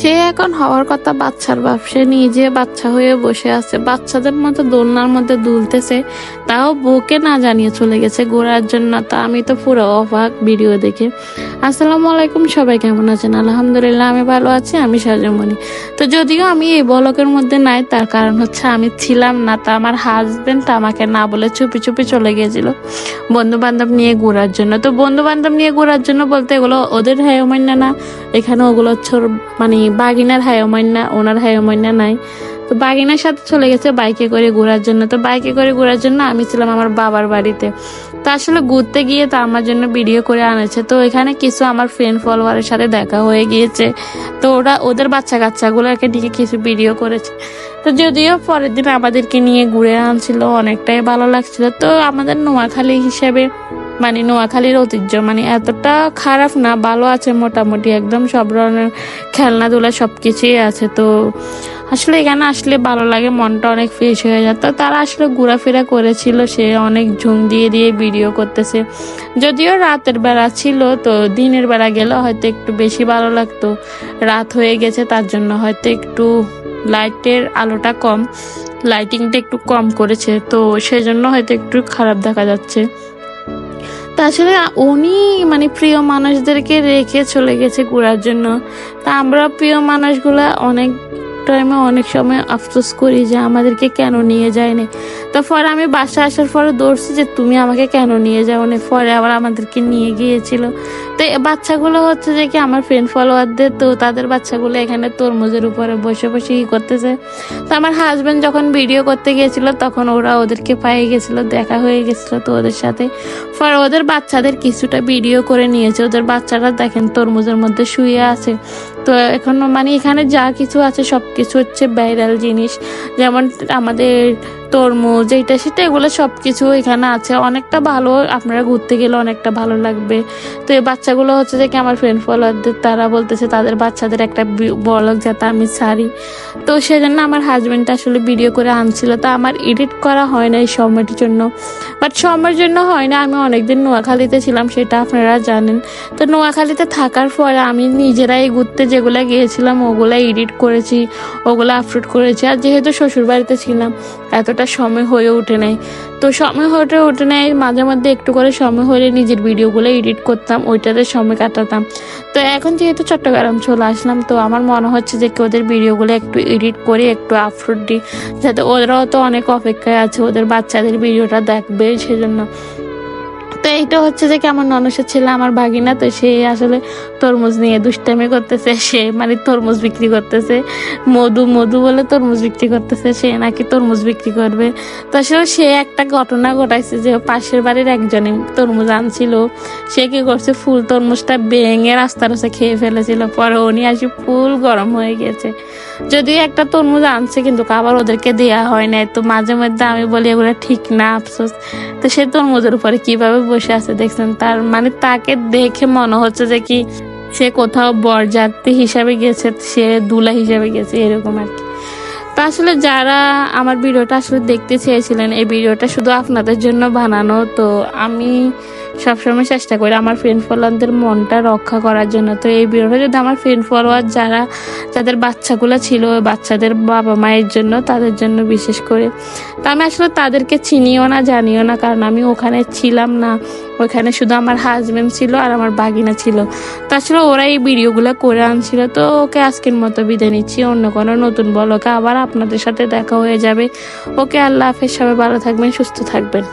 সে এখন হওয়ার কথা বাচ্চার বাপ, সে নিজে বাচ্চা হয়ে বসে আছে, বাচ্চাদের মতো দোলনার মধ্যে দুলতেছে, তাও বউকে না জানিয়ে চলে গেছে ঘোরার জন্য। তা আমি তো পুরো অবাক ভিডিও দেখে। আসসালামু আলাইকুম, সবাই কেমন আছেন? আলহামদুলিল্লাহ আমি ভালো আছি, আমি সাজমণি। তো যদিও আমি এই ব্লগের মধ্যে নাই, তার কারণ হচ্ছে আমি ছিলাম না। তা আমার হাজবেন্ড আমাকে না বলে চুপি চুপি চলে গিয়েছিল বন্ধু বান্ধব নিয়ে ঘোরার জন্য। তো বন্ধু বান্ধব নিয়ে ঘোরার জন্য বলতে এগুলো ওদের হায়মান্যা না, এখানে ওগুলো মানে বাগিনার হায়মান্যা, ওনার হায়মান্যা নাই। তো বাগিনার সাথে চলে গেছে বাইকে করে ঘোরার জন্য। তো বাইকে করে ঘোরার জন্য আমি ছিলাম আমার বাবার বাড়িতে। তো আসলে ঘুরতে গিয়ে তো আমার জন্য ভিডিও করে আনেছে। তো এখানে কিছু আমার ফ্রেন্ড ফলোয়ারের সাথে দেখা হয়ে গিয়েছে, তো ওরা ওদের বাচ্চা কাচ্চাগুলোকে নিয়ে কিছু ভিডিও করেছে। তো যদিও পরের দিন আমাদেরকে নিয়ে ঘুরে আনছিল, অনেকটাই ভালো লাগছিল। তো আমাদের নোয়াখালী হিসেবে মানে নোয়াখালীর ঐতিহ্য মানে এতটা খারাপ না, ভালো আছে মোটামুটি, একদম সব ধরনের খেলনাধুলা সবকিছুই আছে। তো আসলে এখানে আসলে ভালো লাগে, মনটা অনেক ফ্রেশ হয়ে যায়। তো তারা আসলে ঘোরাফেরা করেছিল, সে অনেক ঝুম দিয়ে দিয়ে ভিডিও করতেছে। যদিও রাতের বেলা ছিল, তো দিনের বেলা গেলে হয়তো একটু বেশি ভালো লাগতো। রাত হয়ে গেছে, তার জন্য হয়তো একটু লাইটের আলোটা কম, লাইটিংটা একটু কম করেছে, তো সেজন্য হয়তো একটু খারাপ দেখা যাচ্ছে। তা আসলে উনি মানে প্রিয় মানুষদেরকে রেখে চলে গেছে ঘোরার জন্য। তা আমরা প্রিয় মানুষগুলা অনেক টাইমে অনেক সময় আফসোস করি যে আমাদেরকে কেন নিয়ে যায়নি। তো পরে আমি বাসা আসার পরে দৌড়ছি যে তুমি আমাকে কেন নিয়ে যাও না, পরে আবার আমাদেরকে নিয়ে গিয়েছিল। তো বাচ্চাগুলো হচ্ছে যে কি আমার ফ্রেন্ড ফলোয়ারদের, তো তাদের বাচ্চাগুলো এখানে তরমুজের উপরে বসে বসে ই করতেছে। তো আমার হাজবেন্ড যখন ভিডিও করতে গিয়েছিল তখন ওরা ওদেরকে পেয়ে গেছিল, দেখা হয়ে গেছিল, তো ওদের সাথে পরে ওদের বাচ্চাদের কিছুটা ভিডিও করে নিয়েছে। ওদের বাচ্চারা দেখেন তরমুজের মধ্যে শুয়ে আছে। তো এখন মানে এখানে যা কিছু আছে সবকিছু হচ্ছে ভাইরাল জিনিস, যেমন আমাদের তরমুজ এইটা সেটা, এগুলো সবকিছু এখানে আছে। অনেকটা ভালো, আপনারা ঘুরতে গেলে অনেকটা ভালো লাগবে। তো এই বাচ্চাগুলো হচ্ছে যে কি আমার ফ্রেন্ড ফলোয়ারদের, তারা বলতেছে তাদের বাচ্চাদের একটা ব্লগ যাতে আমি ছাড়ি। তো সেজন্য আমার হাজবেন্ড আসলে ভিডিও করে আনছিল। তো আমার এডিট করা হয় না এই সময়টির জন্য, বাট সময়ের জন্য হয় না। আমি অনেকদিন নোয়াখালীতে ছিলাম, সেটা আপনারা জানেন। তো নোয়াখালীতে থাকার পরে আমি নিজেরাই ঘুরতে যেগুলো গিয়েছিলাম ওগুলো এডিট করেছি, ওগুলো আপলোড করেছি। আর যেহেতু শ্বশুর বাড়িতে ছিলাম এতটা সময় হয়ে ওঠে নাই, তো সময় হয়ে ওঠে নাই, মাঝে মধ্যে একটু করে সময় হলে নিজের ভিডিওগুলো এডিট করতাম, ওইটাতে সময় কাটাতাম। তো এখন যেহেতু চট্টগ্রাম চলে আসলাম, তো আমার মনে হচ্ছে যে কি ওদের ভিডিওগুলো একটু এডিট করে একটু আপলোড দিই, যাতে ওরাও তো অনেক অপেক্ষায় আছে, ওদের বাচ্চাদের ভিডিওটা দেখবে সেজন্য। তো এইটা হচ্ছে যে কেমন ননসের ছেলে আমার ভাগিনা, তো সে আসলে তরমুজ নিয়ে দুষ্টামি করতেছে। সে মানে তরমুজ বিক্রি করতেছে, মধু মধু বলে তরমুজ বিক্রি করতেছে, সে নাকি তরমুজ বিক্রি করবে। তো আসলে সে একটা ঘটনা ঘটাইছে যে পাশের বাড়ির একজনে তরমুজ আনছিল, সে কি করছে ফুল তরমুজটা ভেঙে রাস্তার কাছে খেয়ে ফেলেছিল। পরে উনি আসি ফুল গরম হয়ে গেছে। যদিও একটা তরমুজ আনছে কিন্তু আবার ওদেরকে দেয়া হয় নাই। তো মাঝে মধ্যে আমি বলি এগুলো ঠিক না, আফসোস। তো সে তরমুজের উপরে কিভাবে বসে আছে দেখছেন, তার মানে তাকে দেখে মনে হচ্ছে যে কি সে কোথাও বরযাত্রী হিসাবে গেছে, সে দুলা হিসাবে গেছে, এরকম আর কি। তো আসলে যারা আমার ভিডিওটা আসলে দেখতে চেয়েছিলেন, এই ভিডিওটা শুধু আপনাদের জন্য বানানো। তো আমি সবসময় চেষ্টা করি আমার ফ্রেন্ড ফলোয়ারদের মনটা রক্ষা করার জন্য। তো এই ভিডিওটা যদি আমার ফ্রেন্ড ফলোয়ার যাদের বাচ্চাগুলো ছিল, ওই বাচ্চাদের বাবা মায়ের জন্য, তাদের জন্য বিশেষ করে। তো আমি আসলে তাদেরকে চিনিও না জানিও না, কারণ আমি ওখানে ছিলাম না, ওখানে শুধু আমার হাজবেন্ড ছিল আর আমার বাগিনা ছিল। তো আসলে ওরা এই ভিডিওগুলো করে আনছিল। তো ওকে আজকের মতো বিদায় নিচ্ছি, অন্য কোনো নতুন ব্লগে আবার আপনাদের সাথে দেখা হয়ে যাবে। ওকে, আল্লাহ হাফেজ, সবাই ভালো থাকবেন, সুস্থ থাকবেন।